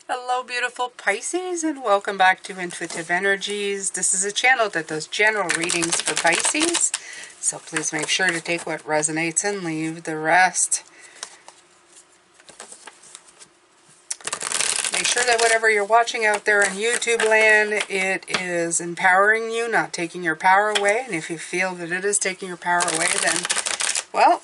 Hello beautiful Pisces, and welcome back to Intuitive Energies. This is a channel that does general readings for Pisces, so please make sure to take what resonates and leave the rest. Make sure that whatever you're watching out there in YouTube land, it is empowering you, not taking your power away. And if you feel that it is taking your power away, then, well,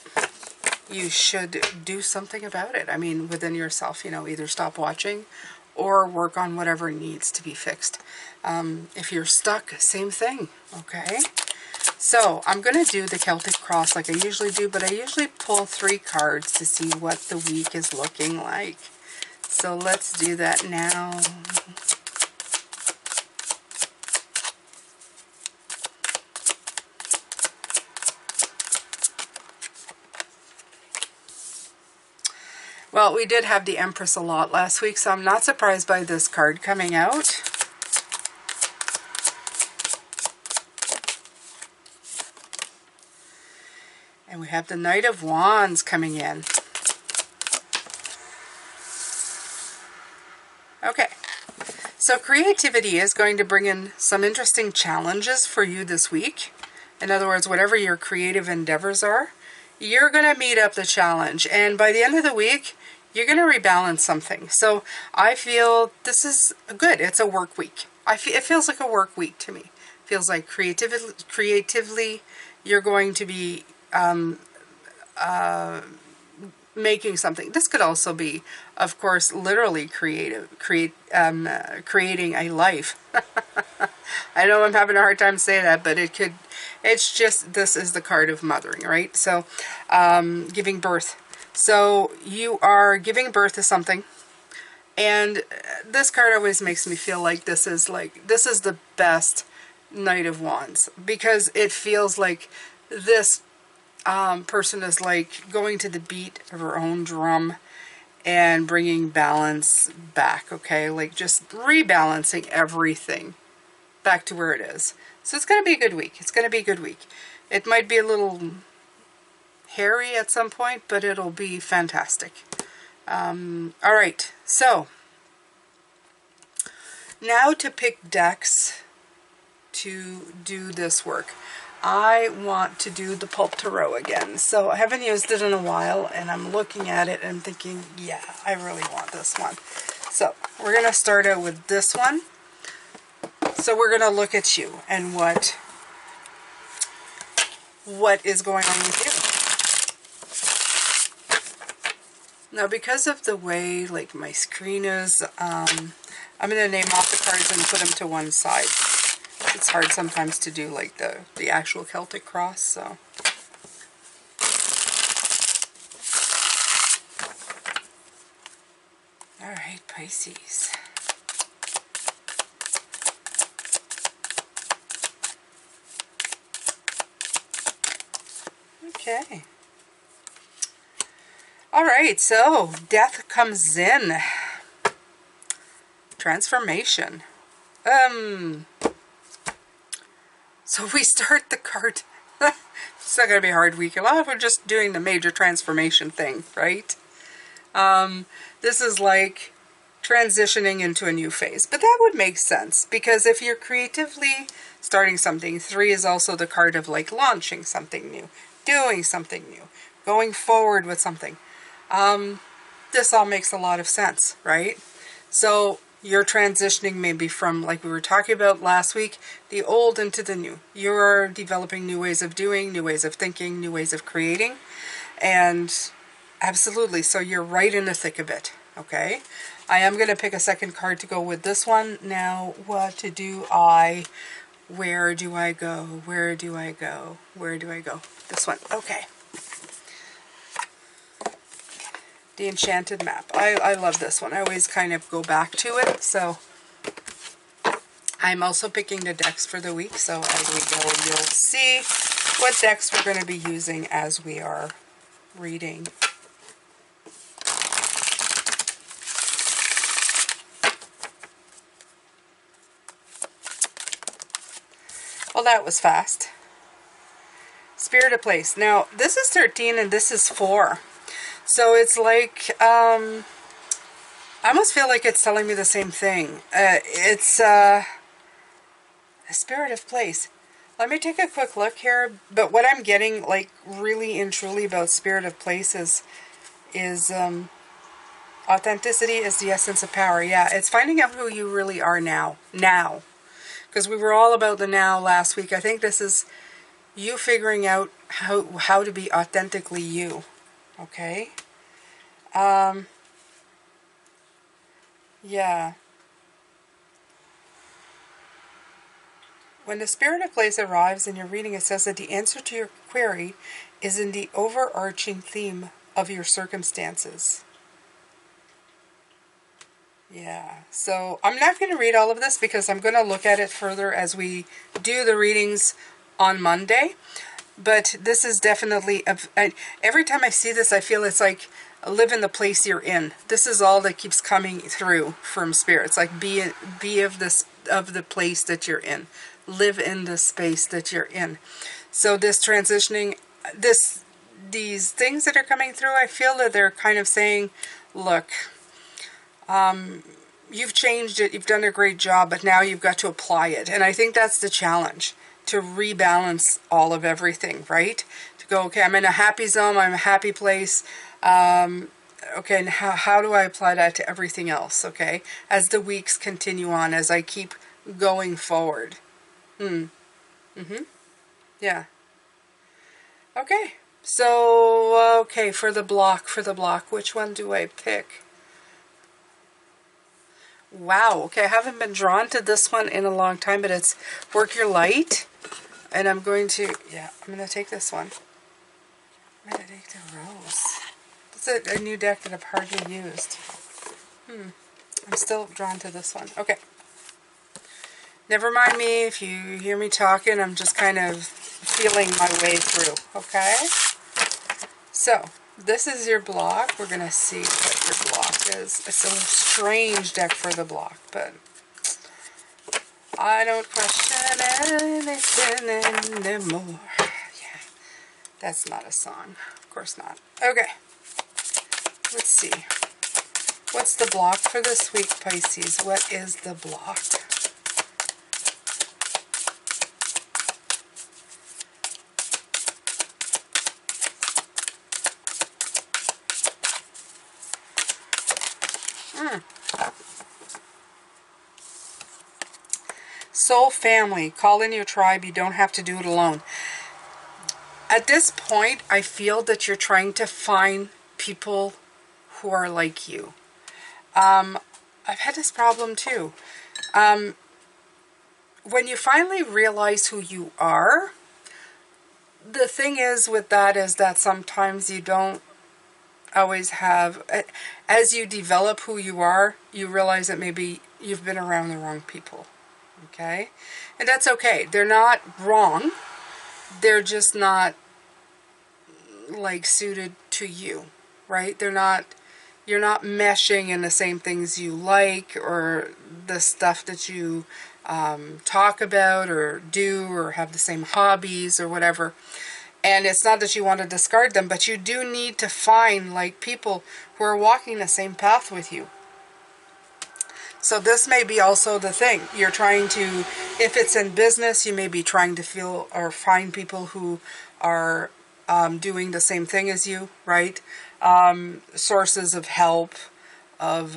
you should do something about it. I mean, within yourself, either stop watching or work on whatever needs to be fixed. If you're stuck, same thing, okay? So I'm going to do the Celtic Cross like I usually do, but I usually pull 3 cards to see what the week is looking like. So let's do that now. Well, we did have the Empress a lot last week, so I'm not surprised by this card coming out. And we have the Knight of Wands coming in. Okay, so creativity is going to bring in some interesting challenges for you this week. In other words, whatever your creative endeavors are, you're going to meet up the challenge. And by the end of the week, you're going to rebalance something. So I feel this is good. It's a work week. It feels like a work week to me. It feels like creatively you're going to be making something. This could also be, of course, literally creating a life. I know I'm having a hard time saying that, but it's just, this is the card of mothering, right? So, giving birth. So you are giving birth to something, and this card always makes me feel like this is the best Knight of Wands, because it feels like this person is like going to the beat of her own drum and bringing balance back, okay? Like just rebalancing everything back to where it is. So it's going to be a good week. It's going to be a good week. It might be a little hairy at some point, but it'll be fantastic. All right, so now to pick decks to do this work. I want to do the Pulp Tarot again. So I haven't used it in a while, and I'm looking at it and thinking, yeah, I really want this one. So we're going to start out with this one. So we're going to look at you and what is going on with you. Now, because of the way like my screen is, I'm going to name off the cards and put them to one side. It's hard sometimes to do like the actual Celtic Cross, so. All right, Pisces. Okay. All right, so death comes in. Transformation. So we start the card. It's not going to be a hard week. Well, we're just doing the major transformation thing, right? This is like transitioning into a new phase. But that would make sense, because if you're creatively starting something, 3 is also the card of like launching something new, doing something new, going forward with something. This all makes a lot of sense, right? So you're transitioning maybe from, like we were talking about last week, the old into the new. You're developing new ways of doing, new ways of thinking, new ways of creating. And absolutely, so you're right in the thick of it, okay? I am going to pick a second card to go with this one. Now, what do I... Where do I go? Where do I go? Where do I go? This one, okay. The Enchanted Map. I love this one. I always kind of go back to it. So I'm also picking the decks for the week. So as we go, you'll see what decks we're going to be using as we are reading. Well, that was fast. Spirit of Place. Now, this is 13 and this is 4. So it's like, I almost feel like it's telling me the same thing. It's the spirit of place. Let me take a quick look here. But what I'm getting, like, really and truly about spirit of place is authenticity is the essence of power. Yeah, it's finding out who you really are now. Now. Because we were all about the now last week. I think this is you figuring out how to be authentically you. Okay? Yeah. When the spirit of place arrives in your reading, it says that the answer to your query is in the overarching theme of your circumstances. Yeah, so I'm not going to read all of this because I'm going to look at it further as we do the readings on Monday. But this is definitely, every time I see this, I feel it's like live in the place you're in. This is all that keeps coming through from spirit. It's like be of the place that you're in. Live in the space that you're in. So this transitioning, these things that are coming through, I feel that they're kind of saying, look, you've changed it, you've done a great job, but now you've got to apply it. And I think that's the challenge, to rebalance all of everything, right? To go, okay, I'm in a happy zone, I'm in a happy place. Okay, and how do I apply that to everything else, okay? As the weeks continue on, as I keep going forward. Yeah. Okay. So, okay, for the block, which one do I pick? Wow, okay, I haven't been drawn to this one in a long time, but it's Work Your Light. And I'm going to, yeah, I'm going to take this one. I'm going to take the Rose. It's a new deck that I've hardly used. I'm still drawn to this one. Okay. Never mind me if you hear me talking. I'm just kind of feeling my way through, okay? So, this is your block. We're going to see what your block is. It's a strange deck for the block, but I don't question anything anymore. Yeah, that's not a song. Of course not. Okay, let's see. What's the block for this week, Pisces? What is the block? Soul family, call in your tribe. You don't have to do it alone. At this point, I feel that you're trying to find people who are like you. I've had this problem too. When you finally realize who you are, the thing is with that is that sometimes you don't always have, as you develop who you are, you realize that maybe you've been around the wrong people. Okay? And that's okay. They're not wrong. They're just not, like, suited to you, right? You're not meshing in the same things you like, or the stuff that you talk about or do, or have the same hobbies or whatever. And it's not that you want to discard them, but you do need to find, like, people who are walking the same path with you. So this may be also the thing. You're trying to, if it's in business, you may be trying to feel or find people who are doing the same thing as you, right? Sources of help, of,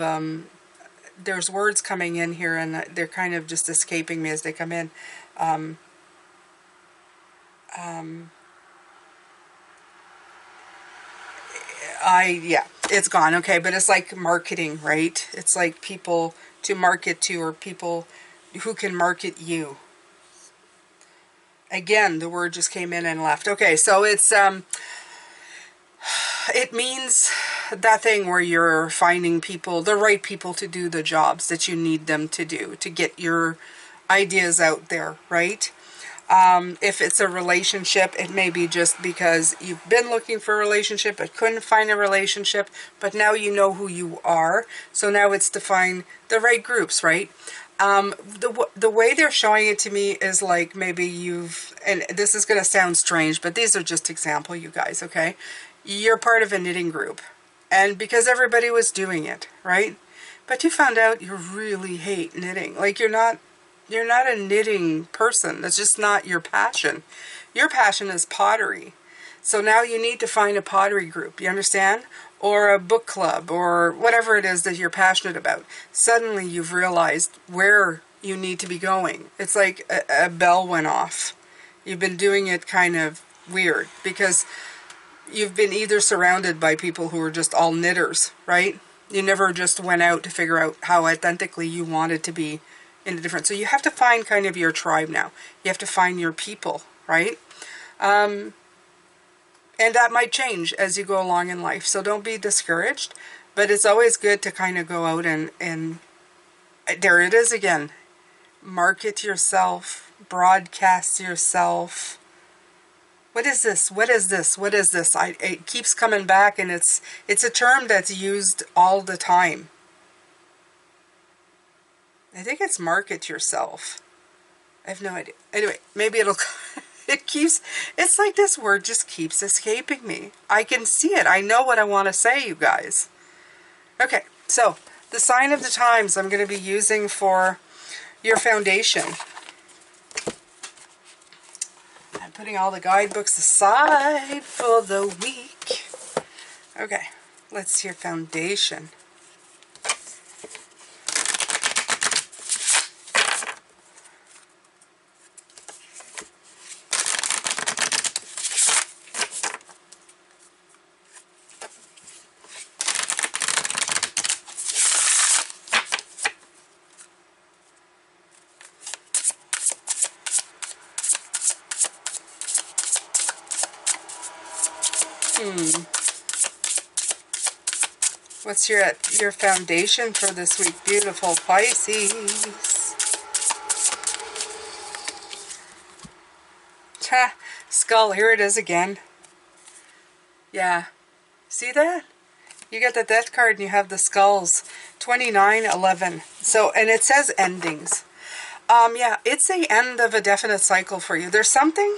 there's words coming in here and they're kind of just escaping me as they come in. Yeah, it's gone. Okay, but it's like marketing, right? It's like people to market to, or people who can market you. Again, the word just came in and left. Okay, so it's it means that thing where you're finding people, the right people to do the jobs that you need them to do, to get your ideas out there, right? If it's a relationship, it may be just because you've been looking for a relationship but couldn't find a relationship, but now you know who you are. So now it's to find the right groups, right? The way they're showing it to me is like maybe you've, and this is going to sound strange, but these are just example, you guys, okay? You're part of a knitting group. And because everybody was doing it, right? but you found out you really hate knitting. Like you're not a knitting person. That's just not your passion. Your passion is pottery. So now you need to find a pottery group, you understand? Or a book club, or whatever it is that you're passionate about. Suddenly you've realized where you need to be going. It's like a bell went off. You've been doing it kind of weird because you've been either surrounded by people who are just all knitters, right? You never just went out to figure out how authentically you wanted to be in a different. So you have to find kind of your tribe now. You have to find your people, right? And that might change as you go along in life. So don't be discouraged. But it's always good to kind of go out and there it is again. Market yourself. Broadcast yourself. What is this? What is this? What is this? It keeps coming back, and it's a term that's used all the time. I think it's market yourself. I have no idea. Anyway, maybe it'll... It's like this word just keeps escaping me. I can see it. I know what I want to say, you guys. Okay, so the sign of the times I'm going to be using for your foundation. I'm putting all the guidebooks aside for the week. Okay, let's see your foundation. What's your foundation for this week? Beautiful Pisces. Ha! Skull, here it is again. Yeah. See that? You get the death card and you have the skulls. 2911. So, and it says endings. Yeah, it's the end of a definite cycle for you. There's something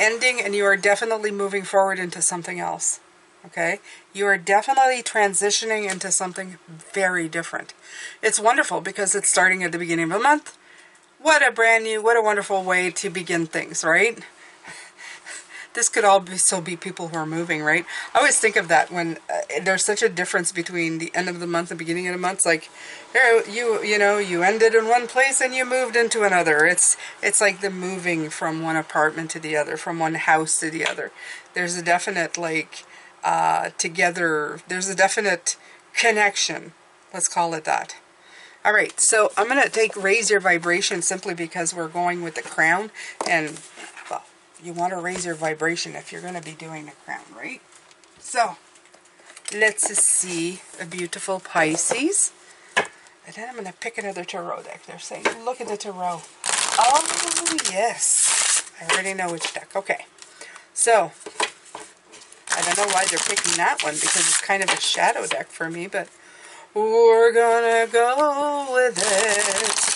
ending and you are definitely moving forward into something else. Okay? You are definitely transitioning into something very different. It's wonderful because it's starting at the beginning of a month. What a wonderful way to begin things, right? This could all be people who are moving, right? I always think of that when there's such a difference between the end of the month and beginning of the month. It's like, here, you ended in one place and you moved into another. It's like the moving from one apartment to the other, from one house to the other. There's a definite, like, together, there's a definite connection. Let's call it that. All right, so I'm going to raise your vibration simply because we're going with the crown. And, well, you want to raise your vibration if you're going to be doing the crown, right? So, let's see a beautiful Pisces. And then I'm going to pick another tarot deck. They're saying, look at the tarot. Oh, yes. I already know which deck. Okay. So, I don't know why they're picking that one because it's kind of a shadow deck for me, but we're gonna go with it.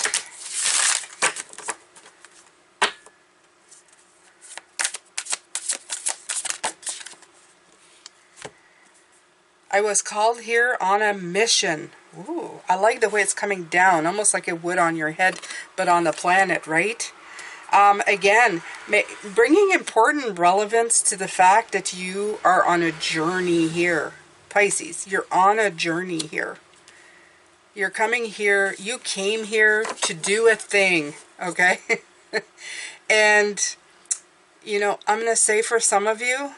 I was called here on a mission. Ooh, I like the way it's coming down, almost like it would on your head, but on the planet, right? Again, bringing important relevance to the fact that you are on a journey here. Pisces, you're on a journey here. You're coming here, you came here to do a thing, okay? And, you know, I'm going to say for some of you,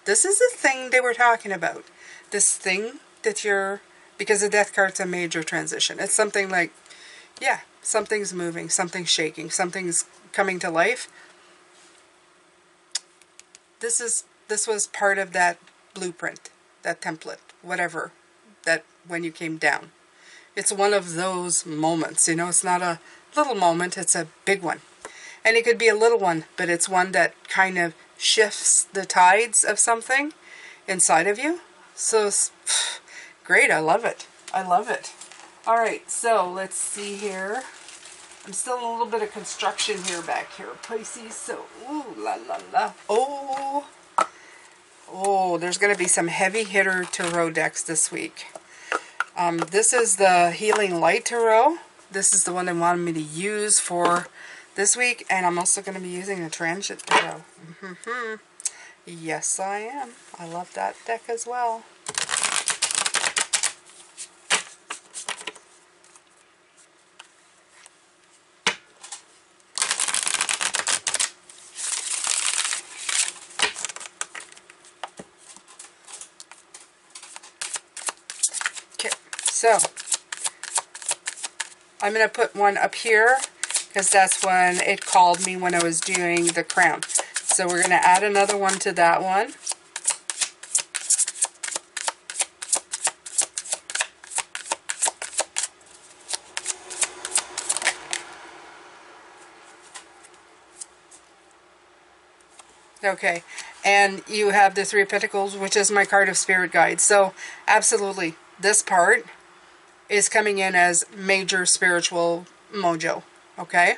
this is the thing they were talking about. This thing that you're, because the death card's a major transition. It's something like, yeah, something's moving, something's shaking, something's coming to life. This was part of that blueprint, that template, whatever, that when you came down. It's one of those moments, you know, it's not a little moment, it's a big one. And it could be a little one, but it's one that kind of shifts the tides of something inside of you. So, great, I love it. I love it. All right, so let's see here. I'm still in a little bit of construction here back here, Pisces. So, ooh, la, la, la. Oh, there's going to be some heavy hitter tarot decks this week. This is the Healing Light Tarot. This is the one they wanted me to use for this week, and I'm also going to be using the Transit Tarot. Yes, I am. I love that deck as well. Okay, so I'm going to put one up here because that's when it called me when I was doing the crown. So we're going to add another one to that one. Okay, and you have the Three of Pentacles, which is my card of Spirit Guide. So absolutely, this part is coming in as major spiritual mojo. Okay,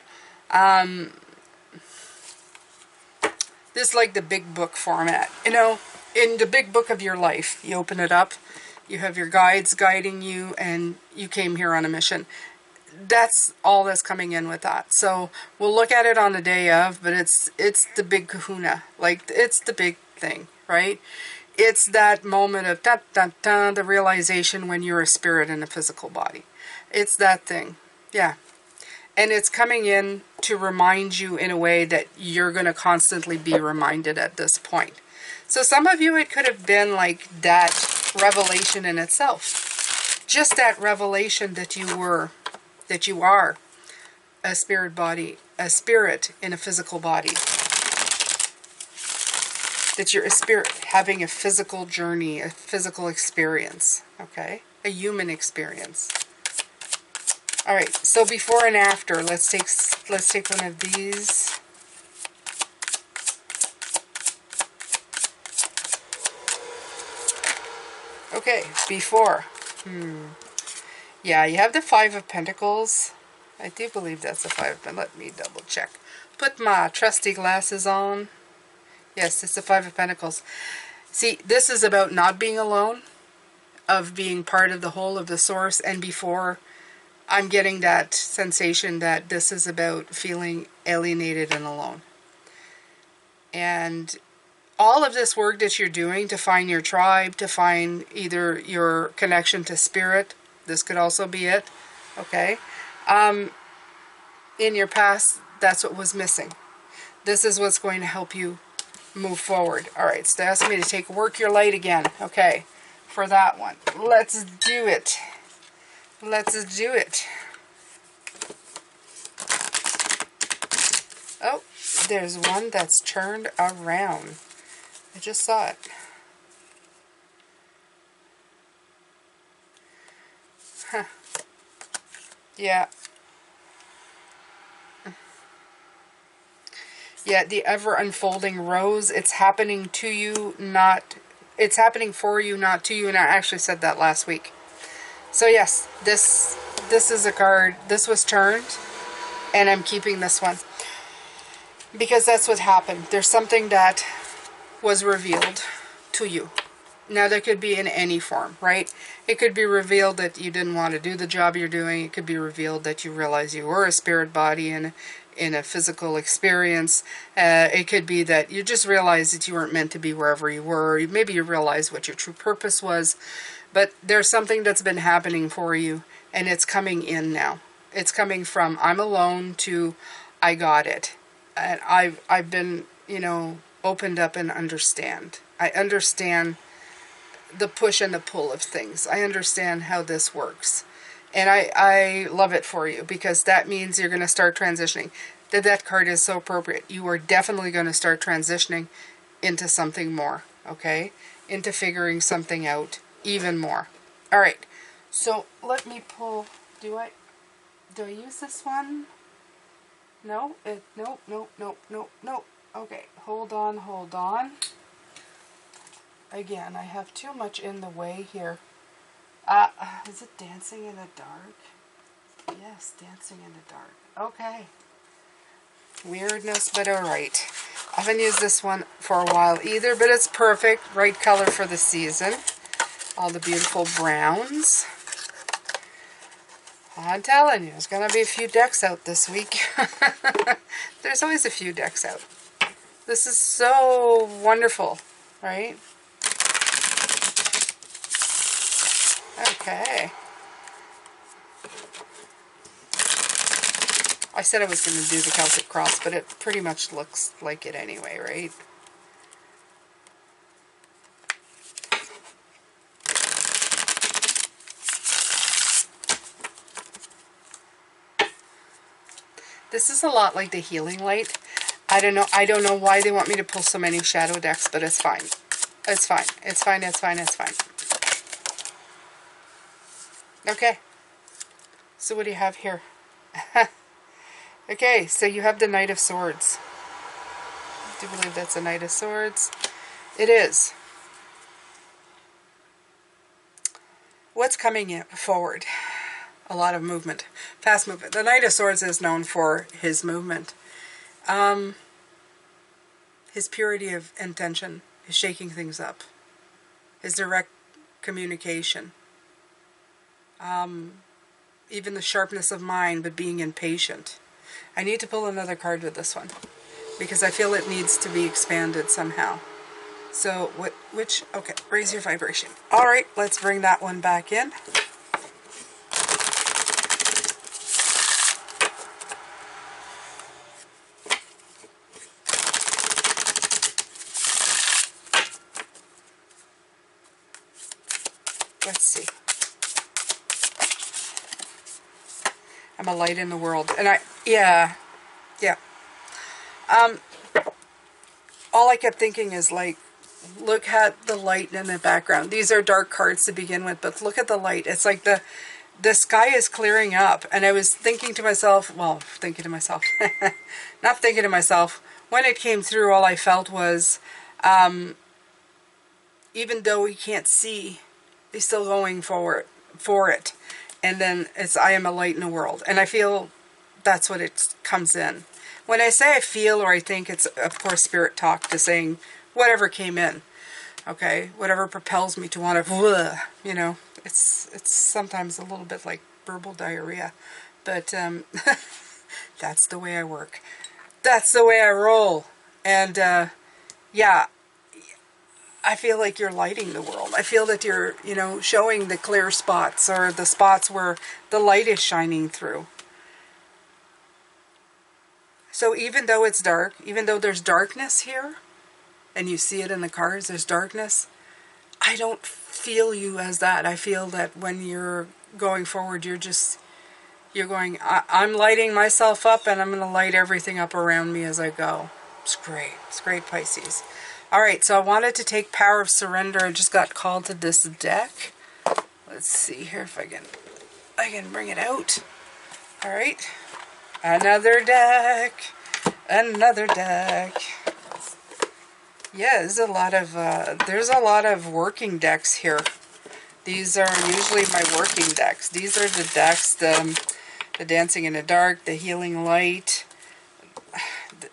this is like the big book format. You know, in the big book of your life, you open it up, you have your guides guiding you, and you came here on a mission. That's all that's coming in with that. So we'll look at it on the day of, but it's the big kahuna. Like, it's the big thing, right? It's that moment of the realization when you're a spirit in a physical body. It's that thing. Yeah. And it's coming in to remind you in a way that you're going to constantly be reminded at this point. So some of you, it could have been like that revelation in itself. Just that revelation that you are a spirit body, a spirit in a physical body. That you're a spirit having a physical journey, a physical experience, okay? A human experience. All right, so before and after, let's take one of these. Okay, before. Yeah, you have the Five of Pentacles. I do believe that's the Five of Pentacles. Let me double check. Put my trusty glasses on. Yes, it's the Five of Pentacles. See, this is about not being alone, of being part of the whole of the source, and before, I'm getting that sensation that this is about feeling alienated and alone. And all of this work that you're doing to find your tribe, to find either your connection to spirit, this could also be it, okay? In your past, that's what was missing. This is what's going to help you move forward. All right, so they asked me to take Work Your Light again. Okay, for that one. Let's do it. Let's do it. Oh, there's one that's turned around. I just saw it. Huh. Yeah. Yeah, the ever unfolding rose, it's happening to you, not, it's happening for you, not to you, and I actually said that last week. So yes, this is a card, this was turned, and I'm keeping this one. Because that's what happened. There's something that was revealed to you. Now, that could be in any form, right? It could be revealed that you didn't want to do the job you're doing. It could be revealed that you realize you were a spirit body in a physical experience. It could be that you just realized that you weren't meant to be wherever you were. Maybe you realized what your true purpose was. But there's something that's been happening for you, and it's coming in now. It's coming from I'm alone to I got it. And I've been, you know, opened up and understand. I understand the push and the pull of things. I understand how this works. And I love it for you, because that means you're going to start transitioning. That card is so appropriate. You are definitely going to start transitioning into something more, okay? Into figuring something out even more. All right. So let me pull. Do I use this one? No? Nope. Okay, hold on. Again, I have too much in the way here. Is it Dancing in the Dark? Yes, Dancing in the Dark. Okay. Weirdness, but alright. I haven't used this one for a while either, but it's perfect. Right color for the season. All the beautiful browns. I'm telling you, there's going to be a few decks out this week. There's always a few decks out. This is so wonderful, right? Okay. I said I was going to do the Celtic Cross, but it pretty much looks like it anyway, right? This is a lot like the Healing Light. I don't know why they want me to pull so many shadow decks, but it's fine. It's fine. It's fine. It's fine. It's fine. Okay. So what do you have here? Okay, so you have the Knight of Swords. Do you believe that's a Knight of Swords? It is. What's coming in forward? A lot of movement. Fast movement. The Knight of Swords is known for his movement. His purity of intention. His shaking things up. His direct communication. Even the sharpness of mind, but being impatient. I need to pull another card with this one, because I feel it needs to be expanded somehow. So, okay, raise your vibration. Alright, let's bring that one back in. Let's see. I'm a light in the world. And yeah. All I kept thinking is, like, look at the light in the background. These are dark cards to begin with, but look at the light. It's like the sky is clearing up. And I was thinking to myself, not thinking to myself. When it came through, all I felt was, even though he can't see, he's still going for it. And then it's, I am a light in the world. And I feel that's what it comes in. When I say I feel or I think, it's, of course, spirit talk to saying whatever came in. Okay? Whatever propels me to want to, you know. It's sometimes a little bit like verbal diarrhea. But that's the way I work. That's the way I roll. And, yeah. I feel like you're lighting the world. I feel that you're, you know, showing the clear spots, or the spots where the light is shining through. So even though it's dark, even though there's darkness here, and you see it in the cards, there's darkness, I don't feel you as that. I feel that when you're going forward, you're going, I'm lighting myself up, and I'm going to light everything up around me as I go. It's great. It's great, Pisces. Alright, so I wanted to take Power of Surrender. I just got called to this deck. Let's see here if I can bring it out. Alright. Another deck. Another deck. Yeah, there's a lot of working decks here. These are usually my working decks. These are the decks, the Dancing in the Dark, the Healing Light,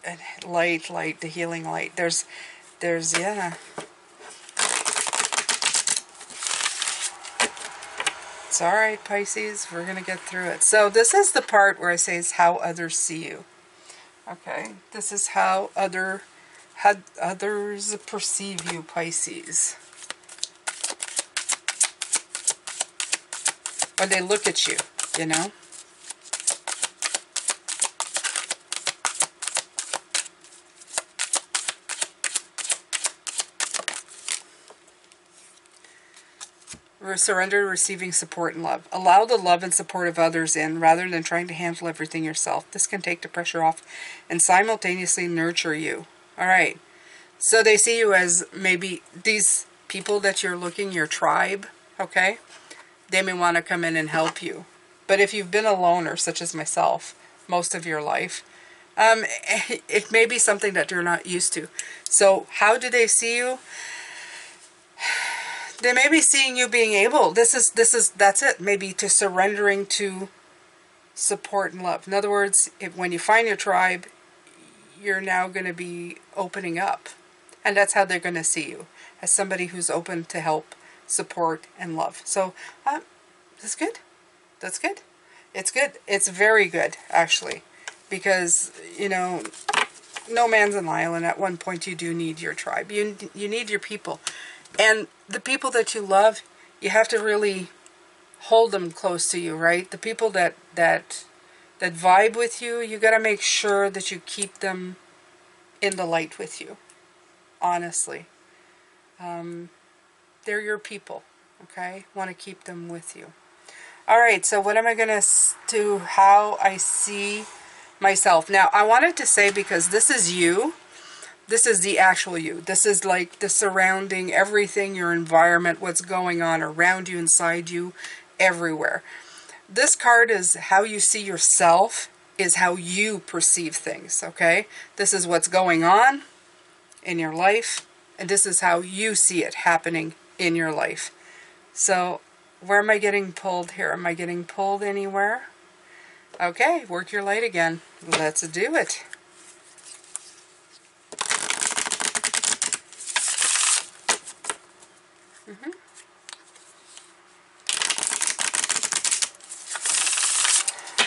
the Healing Light. There's, yeah. It's alright, Pisces. We're going to get through it. So this is the part where I say is how others see you. Okay? This is how others perceive you, Pisces. When they look at you, you know? Surrender, receiving support and love. Allow the love and support of others in rather than trying to handle everything yourself. This can take the pressure off and simultaneously nurture you. Alright. So they see you as maybe these people that you're looking, your tribe, okay? They may want to come in and help you. But if you've been a loner, such as myself, most of your life, it may be something that you're not used to. So how do they see you? They may be seeing you being able, that's it, maybe to surrendering to support and love. In other words, when you find your tribe, you're now going to be opening up. And that's how they're going to see you, as somebody who's open to help, support, and love. So, that's good. That's good. It's good. It's very good, actually. Because, you know, no man's an island. At one point, you do need your tribe. You need your people. And the people that you love, you have to really hold them close to you, right? The people that vibe with you, you got to make sure that you keep them in the light with you. Honestly. They're your people, okay? Want to keep them with you. All right, so what am I going to do? How I see myself. Now, I wanted to say, because this is you, this is the actual you. This is like the surrounding, everything, your environment, what's going on around you, inside you, everywhere. This card is how you see yourself, is how you perceive things, okay? This is what's going on in your life, and this is how you see it happening in your life. So, where am I getting pulled here? Am I getting pulled anywhere? Okay, work your light again. Let's do it.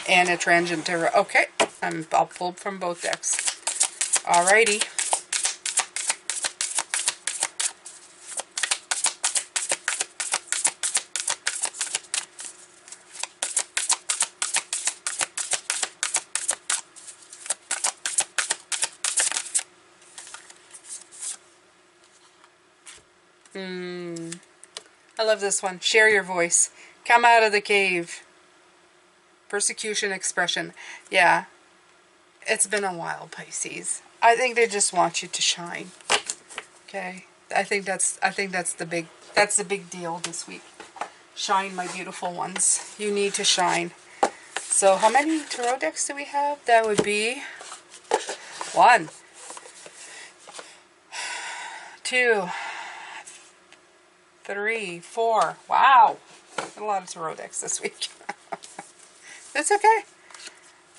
And a transient tarot. Okay, I'll pull from both decks. Alrighty. I love this one. Share your voice. Come out of the cave. Persecution expression. Yeah. It's been a while, Pisces. I think they just want you to shine. Okay? I think that's the big deal this week. Shine, my beautiful ones. You need to shine. So how many tarot decks do we have? That would be 1, 2, 3, 4. Wow. A lot of tarot decks this week. That's okay.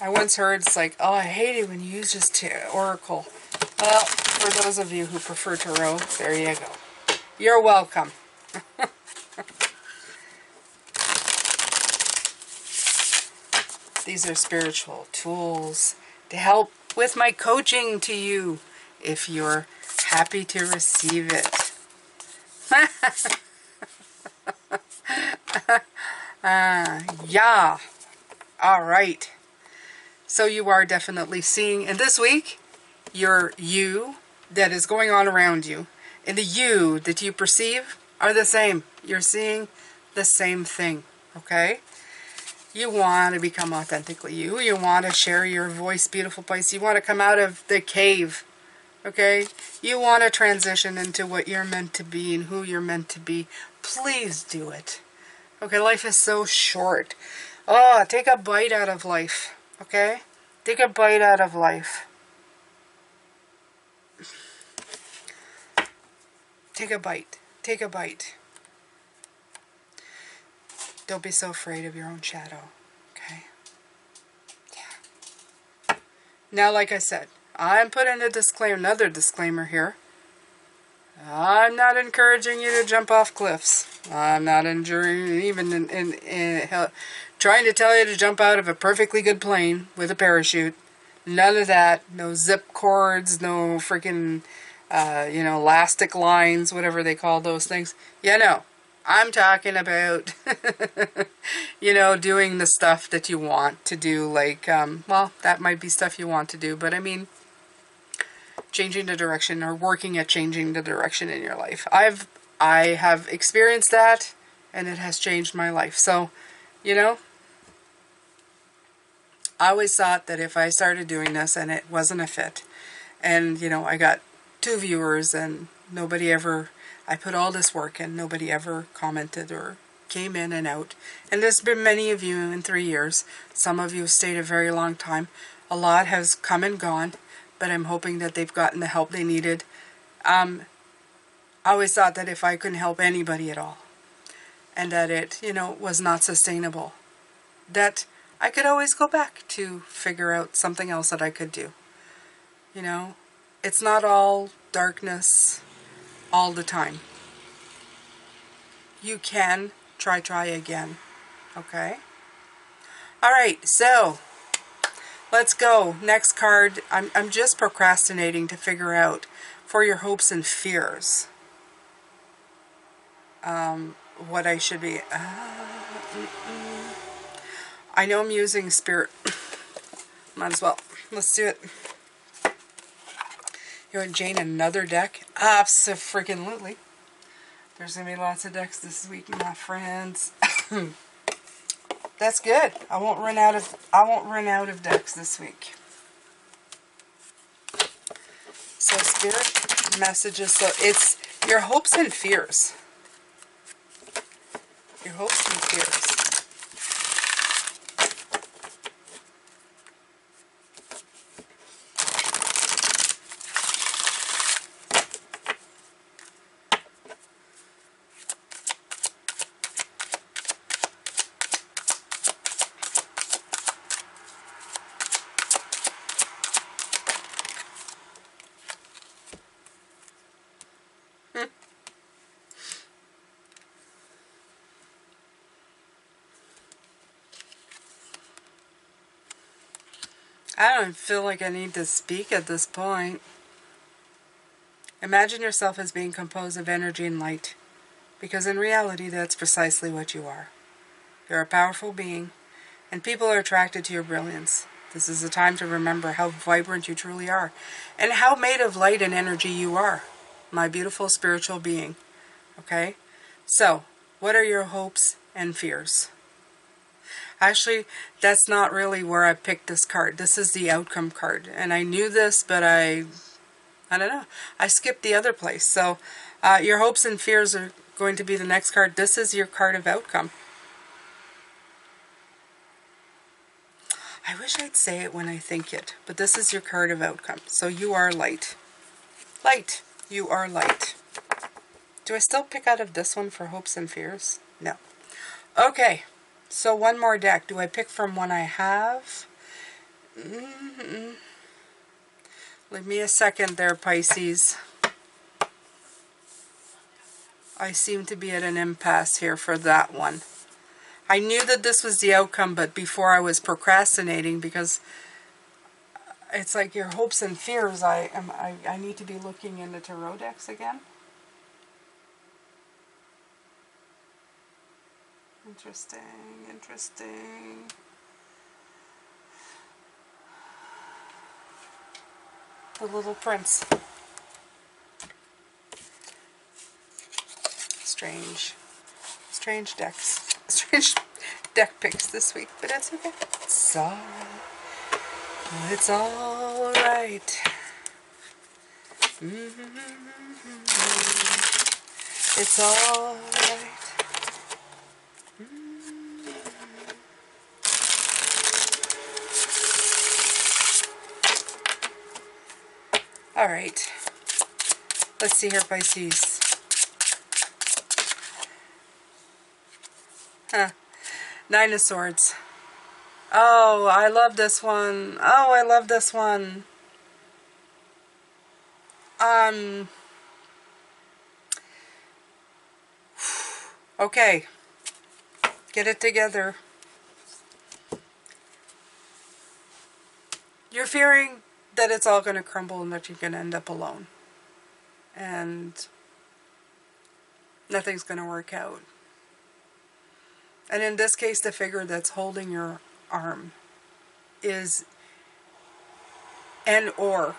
I once heard it's like, oh, I hate it when you use just Oracle. Well, for those of you who prefer tarot, there you go. You're welcome. These are spiritual tools to help with my coaching to you if you're happy to receive it. Yeah. All right. So you are definitely seeing, and this week, your you that is going on around you and the you that you perceive are the same. You're seeing the same thing, okay? You want to become authentically you. You want to share your voice, beautiful Pisces. You want to come out of the cave, okay? You want to transition into what you're meant to be and who you're meant to be. Please do it. Okay, life is so short. Oh, take a bite out of life, okay? Take a bite out of life. Take a bite. Take a bite. Don't be so afraid of your own shadow, okay? Yeah. Now, like I said, I'm putting another disclaimer here. I'm not encouraging you to jump off cliffs. I'm not trying to tell you to jump out of a perfectly good plane with a parachute. None of that. No zip cords, no freaking, elastic lines, whatever they call those things. Yeah, no. I'm talking about, doing the stuff that you want to do. Like, well, that might be stuff you want to do, but I mean, changing the direction or working at changing the direction in your life. I have experienced that, and it has changed my life. So, I always thought that if I started doing this and it wasn't a fit, and, I got 2 viewers and I put all this work and nobody ever commented or came in and out. And there's been many of you in 3 years. Some of you have stayed a very long time. A lot has come and gone, but I'm hoping that they've gotten the help they needed. I always thought that if I couldn't help anybody at all, and that it, was not sustainable, that I could always go back to figure out something else that I could do. It's not all darkness all the time. You can try again, okay? All right, so let's go. Next card. I'm just procrastinating to figure out for your hopes and fears what I should be. I know I'm using spirit. Might as well. Let's do it. You and Jane, another deck? Abso-freaking-lutely. There's going to be lots of decks this week, my friends. That's good. I won't run out of decks this week. So spirit messages. So it's your hopes and fears. Your hopes and fears. I don't feel like I need to speak at this point. Imagine yourself as being composed of energy and light, because in reality that's precisely what you are. You're a powerful being, and people are attracted to your brilliance. This is a time to remember how vibrant you truly are, and how made of light and energy you are, my beautiful spiritual being. Okay? So, what are your hopes and fears? Actually, that's not really where I picked this card. This is the outcome card. And I knew this, but I don't know. I skipped the other place. So, your hopes and fears are going to be the next card. This is your card of outcome. I wish I'd say it when I think it, but this is your card of outcome. So you are light. Light. You are light. Do I still pick out of this one for hopes and fears? No. Okay. So one more deck. Do I pick from one I have? Give me a second there, Pisces. I seem to be at an impasse here for that one. I knew that this was the outcome, but before I was procrastinating, because it's like your hopes and fears. I need to be looking into tarot decks again. Interesting, interesting. The Little Prince. Strange decks. Strange deck picks this week, but that's okay. It's all right. It's all right. All right. Let's see here, Pisces. Nine of Swords. Oh, I love this one. Oh, I love this one. Okay. Get it together. You're fearing that it's all going to crumble and that you're going to end up alone. And nothing's going to work out. And in this case, the figure that's holding your arm is or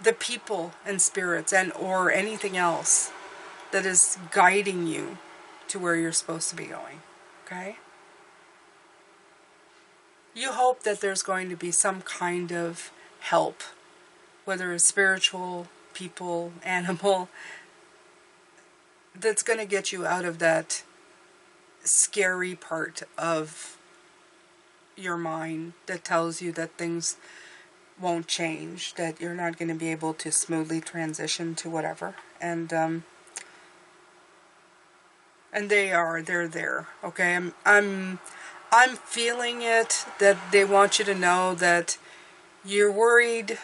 the people and spirits or anything else that is guiding you to where you're supposed to be going. Okay? You hope that there's going to be some kind of help, whether it's spiritual, people, animal, that's going to get you out of that scary part of your mind that tells you that things won't change, that you're not going to be able to smoothly transition to whatever. And they're there. Okay, I'm feeling it, that they want you to know that you're worried.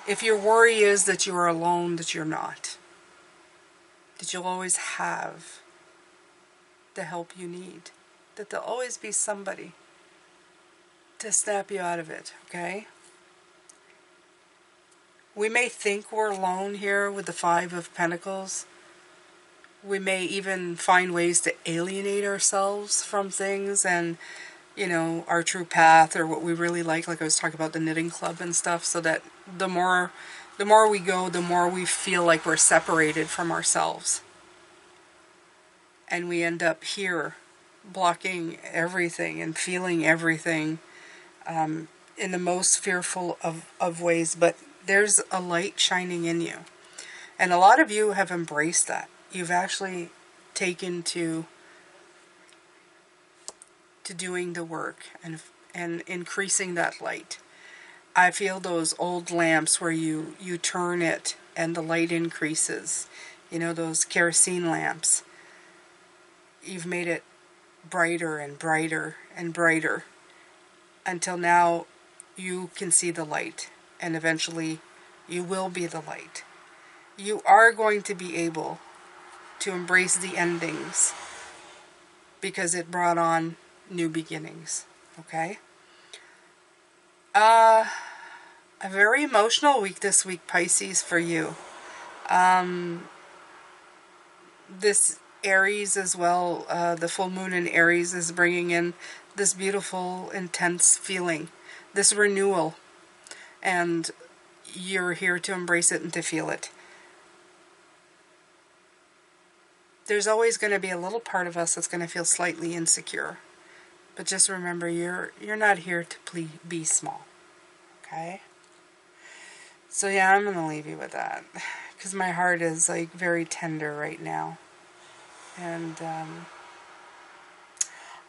If your worry is that you are alone, that you're not. That you'll always have the help you need. that there'll always be somebody to snap you out of it, okay? We may think we're alone here with the Five of Pentacles. We may even find ways to alienate ourselves from things and, you know, our true path or what we really like I was talking about the knitting club and stuff, so that the more we go, the more we feel like we're separated from ourselves. And we end up here blocking everything and feeling everything in the most fearful of ways. But there's a light shining in you. And a lot of you have embraced that. You've actually taken to doing the work and increasing that light. I feel those old lamps where you turn it and the light increases. You know, those kerosene lamps. You've made it brighter and brighter and brighter until now you can see the light, and eventually you will be the light. You are going to be able to embrace the endings because it brought on new beginnings, okay? A very emotional week this week, Pisces, for you. This Aries as well, the full moon in Aries is bringing in this beautiful, intense feeling, this renewal, and you're here to embrace it and to feel it. There's always going to be a little part of us that's going to feel slightly insecure, but just remember, you're not here to be small, okay? So yeah, I'm going to leave you with that, because my heart is like very tender right now. And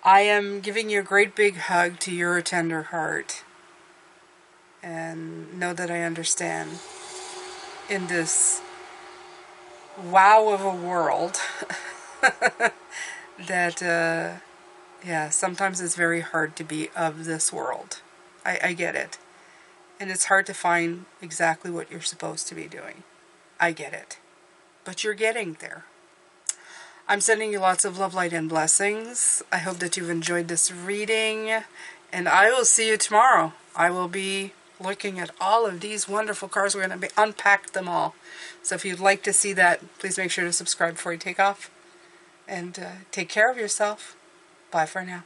I am giving you a great big hug to your tender heart. And know that I understand in this wow of a world that, yeah, sometimes it's very hard to be of this world. I get it. And it's hard to find exactly what you're supposed to be doing. I get it. But you're getting there. I'm sending you lots of love, light, and blessings. I hope that you've enjoyed this reading. And I will see you tomorrow. I will be looking at all of these wonderful cards. We're going to unpack them all. So if you'd like to see that, please make sure to subscribe before you take off. And take care of yourself. Bye for now.